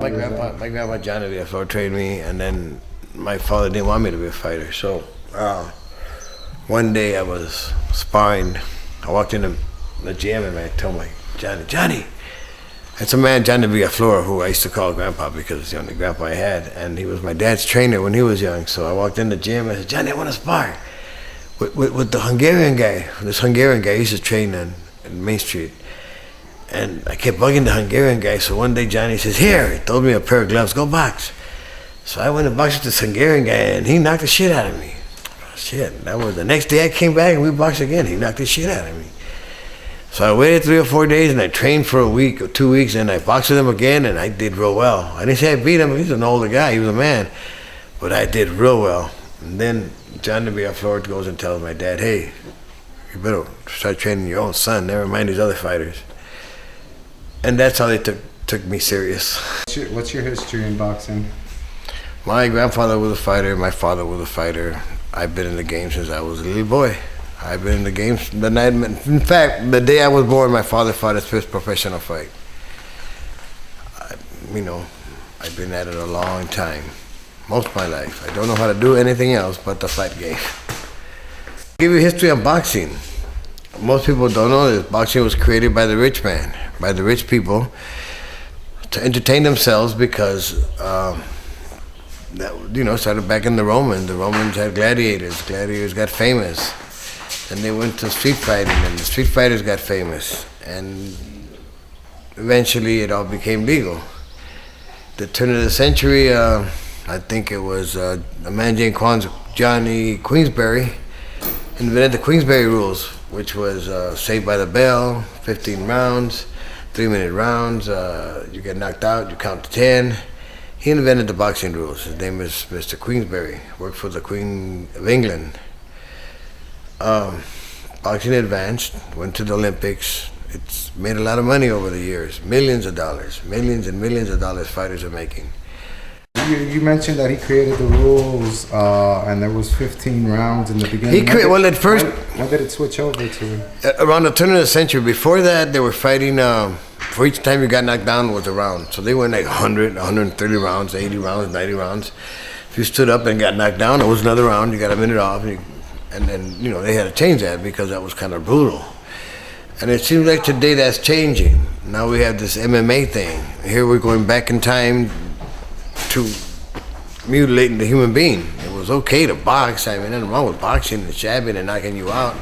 My grandpa Johnny Villaflor trained me, and then my father didn't want me to be a fighter. So one day I was sparring. I walked in the gym and I told my Johnny. It's a man, Johnny Villaflor, who I used to call Grandpa because it's the only grandpa I had, and he was my dad's trainer when he was young. So I walked in the gym and I said, Johnny, I want to spar with the Hungarian guy. This Hungarian guy, he used to train on Main Street. And I kept bugging the Hungarian guy, so one day Johnny says, here, he throws me a pair of gloves, go box. So I went and boxed with this Hungarian guy, and he knocked the shit out of me. Shit, that was the next day I came back and we boxed again. He knocked the shit out of me. So I waited 3 or 4 days and I trained for a week or 2 weeks and I boxed with him again and I did real well. I didn't say I beat him, he's an older guy, he was a man. But I did real well. And then Johnny Villaflor goes and tells my dad, hey, you better start training your own son, never mind these other fighters. And that's how they took me serious. What's your history in boxing? My grandfather was a fighter, my father was a fighter. I've been in the game since I was a little boy. I've been in the game the night. In fact, the day I was born, my father fought his first professional fight. I've been at it a long time, most of my life. I don't know how to do anything else but the fight game. I'll give you history on boxing. Most people don't know this. Boxing was created by the rich man, by the rich people, to entertain themselves because, started back in the Romans. The Romans had gladiators. Gladiators got famous. And they went to street fighting, and the street fighters got famous. And eventually it all became legal. The turn of the century, I think it was a man named Johnny Queensberry invented the Queensberry rules, which was saved by the bell, 15 rounds, 3-minute rounds, you get knocked out, you count to 10. He invented the boxing rules. His name is Mr. Queensberry, worked for the Queen of England. Boxing advanced, went to the Olympics. It's made a lot of money over the years, millions of dollars, millions and millions of dollars fighters are making. You mentioned that he created the rules, and there was 15 rounds in the beginning. When did it switch over to? Around the turn of the century. Before that, they were fighting. For each time you got knocked down was a round. So they went like 100, 130 rounds, 80 rounds, 90 rounds. If you stood up and got knocked down, it was another round. You got a minute off, and then they had to change that because that was kind of brutal. And it seems like today that's changing. Now we have this MMA thing. Here we're going back in time to mutilating the human being. It was okay to box. I mean, nothing wrong with boxing and jabbing and knocking you out.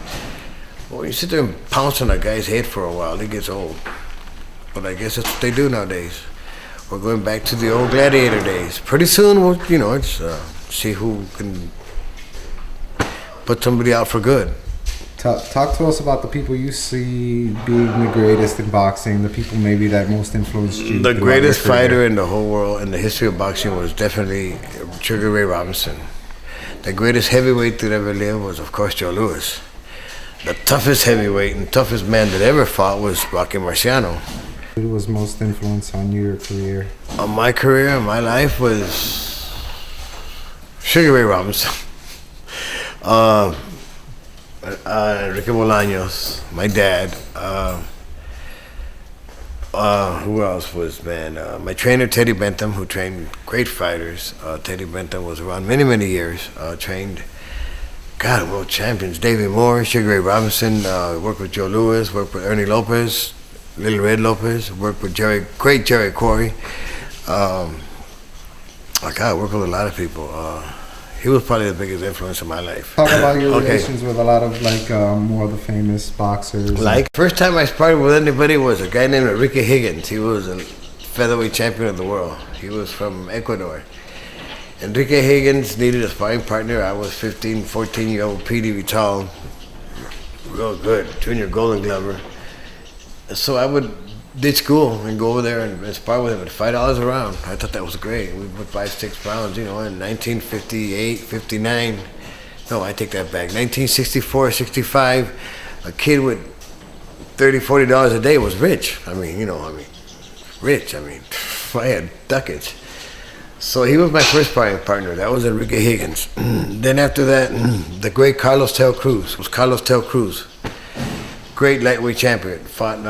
But when you sit there and pounce on a guy's head for a while, it gets old. But I guess that's what they do nowadays. We're going back to the old gladiator days. Pretty soon, we'll, see who can put somebody out for good. Talk to us about the people you see being the greatest in boxing, the people maybe that most influenced you. The greatest fighter in the whole world, in the history of boxing, was definitely Sugar Ray Robinson. The greatest heavyweight that ever lived was, of course, Joe Louis. The toughest heavyweight and toughest man that ever fought was Rocky Marciano. Who was most influence on your career? On my career, my life was Sugar Ray Robinson. Enrique Bolaños, my dad. Who else was, my trainer, Teddy Bentham, who trained great fighters. Teddy Bentham was around many, many years, trained, world champions. David Moore, Sugar Ray Robinson, worked with Joe Louis, worked with Ernie Lopez, Little Red Lopez, worked with great Jerry Corey. I worked with a lot of people. He was probably the biggest influence in my life. Talk about your relations with a lot of more of the famous boxers. First time I sparred with anybody was a guy named Enrique Higgins. He was a featherweight champion of the world. He was from Ecuador. Enrique Higgins needed a sparring partner. I was 15, 14-year-old Petey Vital, real good, junior Golden Glover. So I did school and go over there and spar with him at $5 a round. I thought that was great. We put 5-6 rounds, in 1958, 59. No, I take that back. 1964, 65, a kid with $30, $40 a day was rich. Rich. I had ducats. So he was my first sparring partner. That was Enrique Higgins. Then after that, the great Carlos Tel Cruz. It was Carlos Tel Cruz. Great lightweight champion. Fought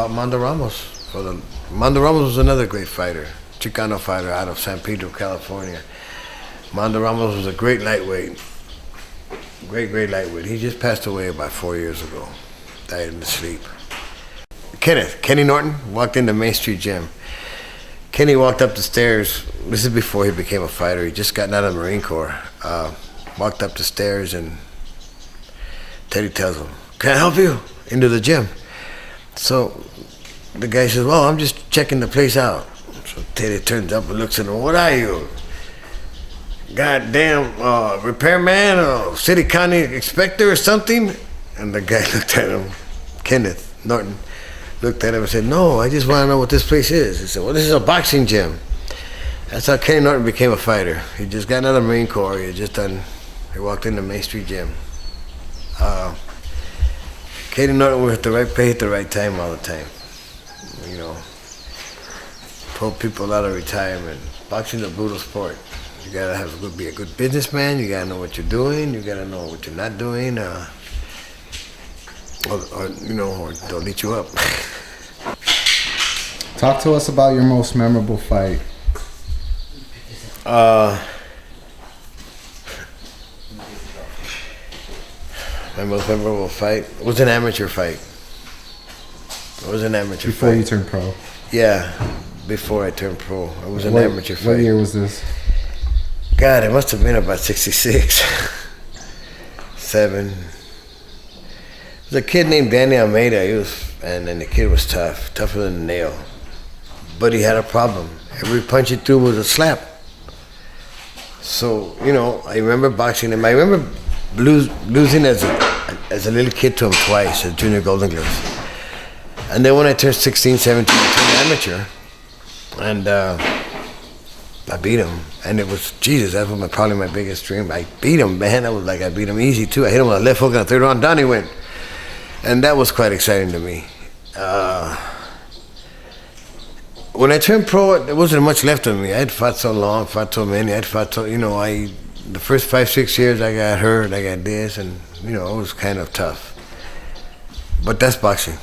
Mondo Ramos. Mando Ramos was another great fighter, Chicano fighter out of San Pedro, California. Mando Ramos was a great lightweight. Great lightweight. He just passed away about 4 years ago. Died in his sleep. Kenny Norton walked into Main Street Gym. Kenny walked up the stairs. This is before he became a fighter. He just gotten out of the Marine Corps. Walked up the stairs and Teddy tells him, "Can I help you?" Into the gym. So the guy says, "Well, I'm just checking the place out." So Teddy turns up and looks at him. "What are you? Goddamn repairman or city county inspector or something?" And the guy looked at him, Kenneth Norton, looked at him and said, "No, I just want to know what this place is." He said, "Well, this is a boxing gym." That's how Kenny Norton became a fighter. He just got out of the Marine Corps. He walked into Main Street Gym. Kenny Norton was at the right place at the right time all the time. You know, pulled people out of retirement. Boxing's a brutal sport. You gotta be a good businessman. You gotta know what you're doing. You gotta know what you're not doing, or they'll eat you up. Talk to us about your most memorable fight. My most memorable fight was an amateur fight. Before you turned pro? Yeah, before I turned pro. It was an amateur fight. What year was this? God, it must have been about 66, 7. There was a kid named Danny Almeida. And the kid was tougher than a nail. But he had a problem. Every punch he threw was a slap. So, I remember boxing him. I remember losing as a little kid to him twice as junior Golden Gloves. And then when I turned 16, 17, I turned amateur. And I beat him. And it was, Jesus, that was probably my biggest dream. I beat him, man. I beat him easy, too. I hit him with a left hook and a third round, down he went. And that was quite exciting to me. When I turned pro, there wasn't much left of me. I had fought so long, fought so many. The first 5-6 years I got hurt, I got this, and it was kind of tough. But that's boxing.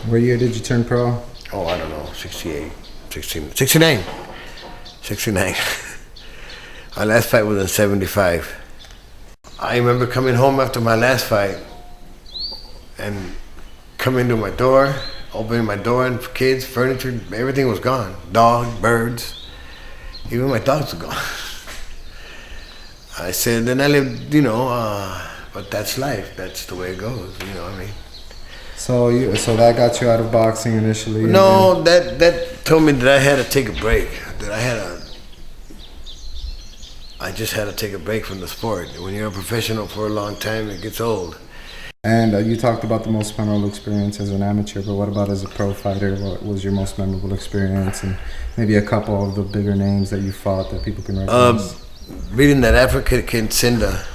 What year did you turn pro? Oh, I don't know, 68, 69. My last fight was in 75. I remember coming home after my last fight and coming to my door, opening my door, and kids, furniture, everything was gone. Dog, birds, even my dogs were gone. I said, then I lived, but that's life. That's the way it goes, what I mean? So that got you out of boxing initially? No, that told me that I had to take a break. I just had to take a break from the sport. When you're a professional for a long time, it gets old. And you talked about the most memorable experience as an amateur, but what about as a pro fighter? What was your most memorable experience? And maybe a couple of the bigger names that you fought that people can recognize? Beating that African kid, Sinda,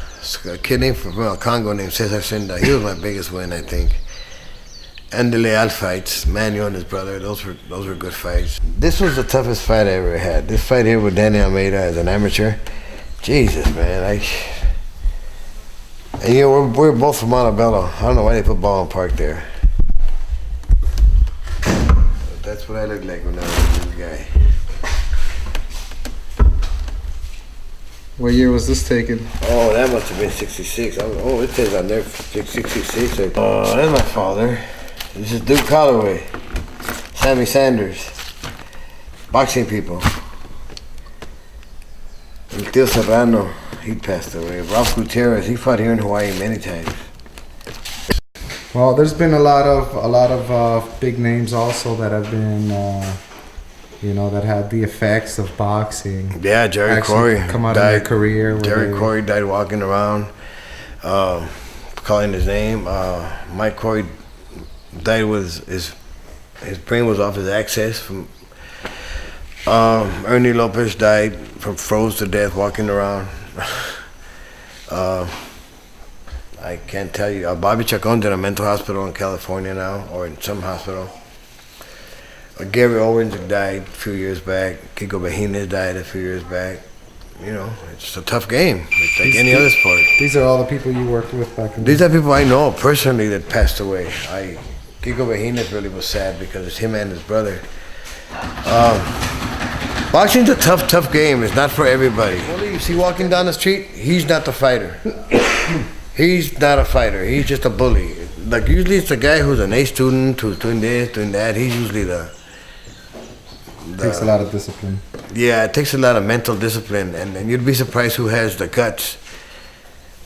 a kid named from Congo named Cesar Sinda. He was my biggest win, I think. And the Leal fights, Manuel and his brother, those were good fights. This was the toughest fight I ever had. This fight here with Danny Almeida as an amateur. Jesus, man, and we're both from Montebello. I don't know why they put Ballin Park there. But that's what I looked like when I was a little guy. What year was this taken? Oh, that must have been 66. Oh, it says on there 66. That's my father. This is Duke Holloway, Sammy Sanders, boxing people. El Tío Serrano, he passed away. Ralph Gutierrez, he fought here in Hawaii many times. Well, there's been a lot of big names also that have been, that had the effects of boxing. Yeah, Jerry Corey come out of their career. Jerry Corey died walking around, calling his name. Mike Corey died with his brain was off his axis. From Ernie Lopez died from froze to death walking around. I can't tell you. Bobby Chacon's in a mental hospital in California now, or in some hospital. Gary Owens died a few years back. Kiko Bahines died a few years back. It's a tough game. It's like any other sport. These are all the people you worked with back in the day? These are people I know personally that passed away. Kiko Vejines really was sad because it's him and his brother. Boxing's a tough game. It's not for everybody. You see walking down the street, he's not the fighter. He's not a fighter. He's just a bully. Like usually it's a guy who's an A student, who's doing this, doing that. He's usually the takes a lot of discipline. Yeah, it takes a lot of mental discipline, and you'd be surprised who has the guts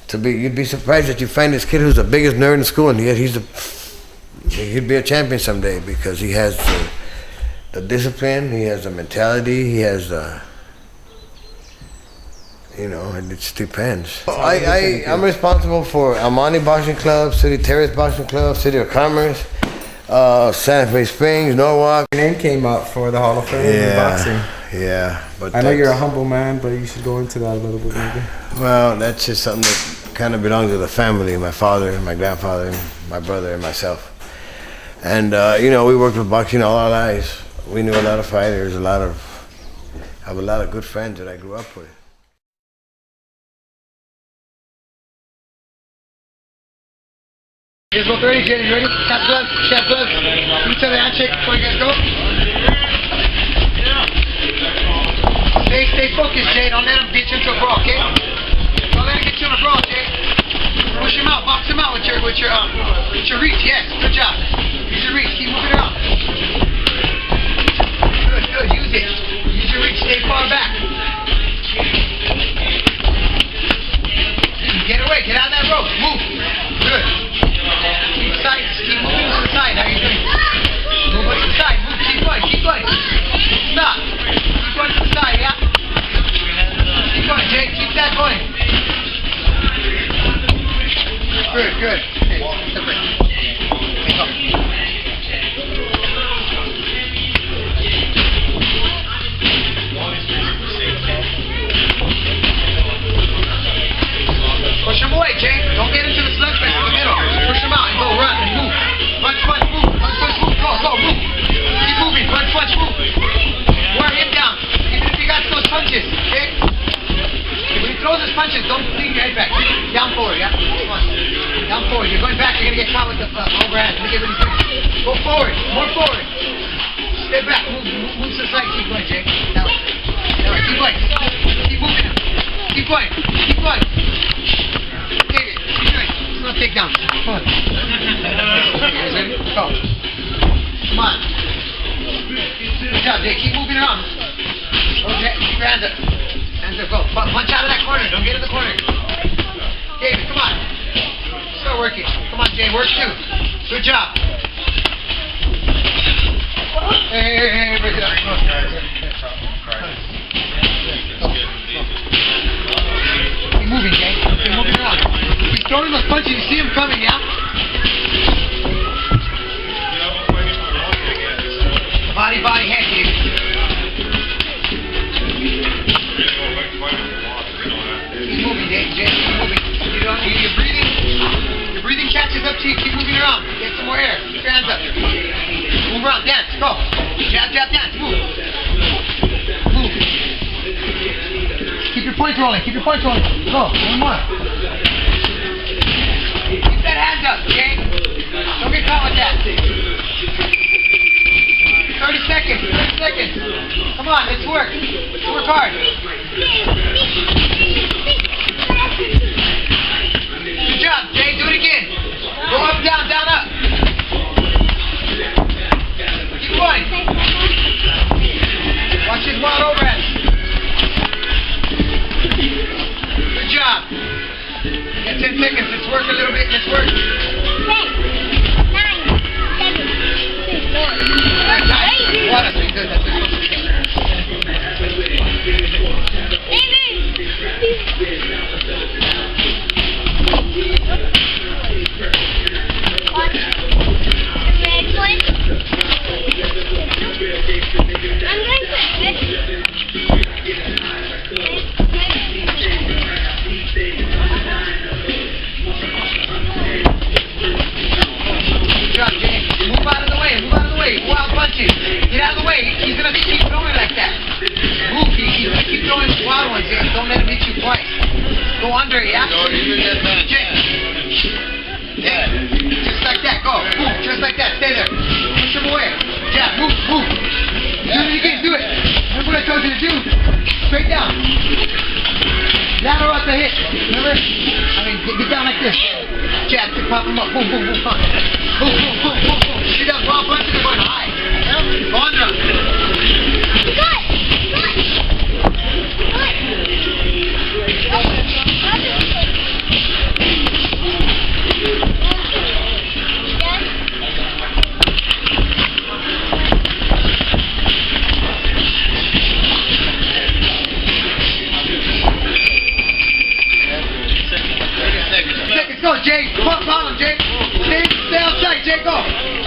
to be. You'd be surprised that you find this kid who's the biggest nerd in school, and yet he'd be a champion someday because he has the discipline, he has the mentality, he has the, and it just depends. I'm responsible for Almani Boxing Club, City Terrace Boxing Club, City of Commerce, Santa Fe Springs, Norwalk. Your name came up for the Hall of Fame in boxing. Yeah, but I know you're a humble man, but you should go into that a little bit maybe. Well, that's just something that kind of belongs to the family, my father, my grandfather, my brother, and myself. And, we worked with boxing all our lives. We knew a lot of fighters, I have a lot of good friends that I grew up with. Here's what 30, Jay, you ready? Shot gloves, each other handshake before you guys go. Stay focused, Jay. Don't let him get you into a brawl, okay? Don't let him get you in a brawl, Jay. Push him out, box him out with your reach. Yes, good job. Use your reach. Keep moving around. Good. Use it. Use your reach. Stay far back. Get away. Get out of that rope. Move. Good. Keep moving to the side. How you doing? Move to the side. Move. Keep going. Stop. Keep going to the side, yeah? Keep going, Jake. Keep that going. Good. Okay, separate. Go. Push him away, Jake. Don't get into the slugfest in the middle. Push him out and go run and move. Punch, move. Go, move. Keep moving. Punch, move. Wear him down. Even if you got those punches, okay? When he throws his punches, don't lean your head back. Down forward, yeah? Come on. Down forward. You're going back. You're going to get caught with the overhand. Look at what he's doing. Go forward. More forward. Stay back. Move to the side. Keep going, Jake. Now, keep going. Keep moving. Keep going. David, keep doing. It's not a takedown. Come on. Ready? Go. Come on. Good job, Jake. Keep moving around. Okay, keep your hands up. Go. Punch out of that corner. Don't get in the corner. David, come on. Start working. Come on, Jay. Work too. Good job. Hey, break it up. Go. Keep moving, Jay. Keep moving around. He's throwing those punches. You see him coming, yeah? Body, head, David. Keep moving, Jay. Keep moving. Your breathing catches up to you. Keep moving around. Get some more air. Keep your hands up. Move around. Dance. Go. Jab, dance. Move. Keep your points rolling. Go. One more. Keep that hands up, Jay. Don't get caught with that. 30 seconds. Come on, let's work. Let's work hard. Good job, Jay. Do it again. Go up, down, up. Keep going. Watch his wild overhead. Good job. Get 10 seconds. Let's work a little bit. Let's work. 10, 9, 7, 6, 5. What? That's good. That's good. Get out of the way. He's going to keep going like that. Move. Keep throwing wild ones in. Don't let him hit you twice. Go under, yeah? Just like that. Go. Move. Just like that. Stay Remember? I mean, get down like this. Jab, pop him up. Boom, boom, boom, punch. Boom, boom, boom, boom, boom. She does raw punches, they're going high. On down. Seconds, go, Jay. Come on, follow him, Jay. Stay outside, Jay, go.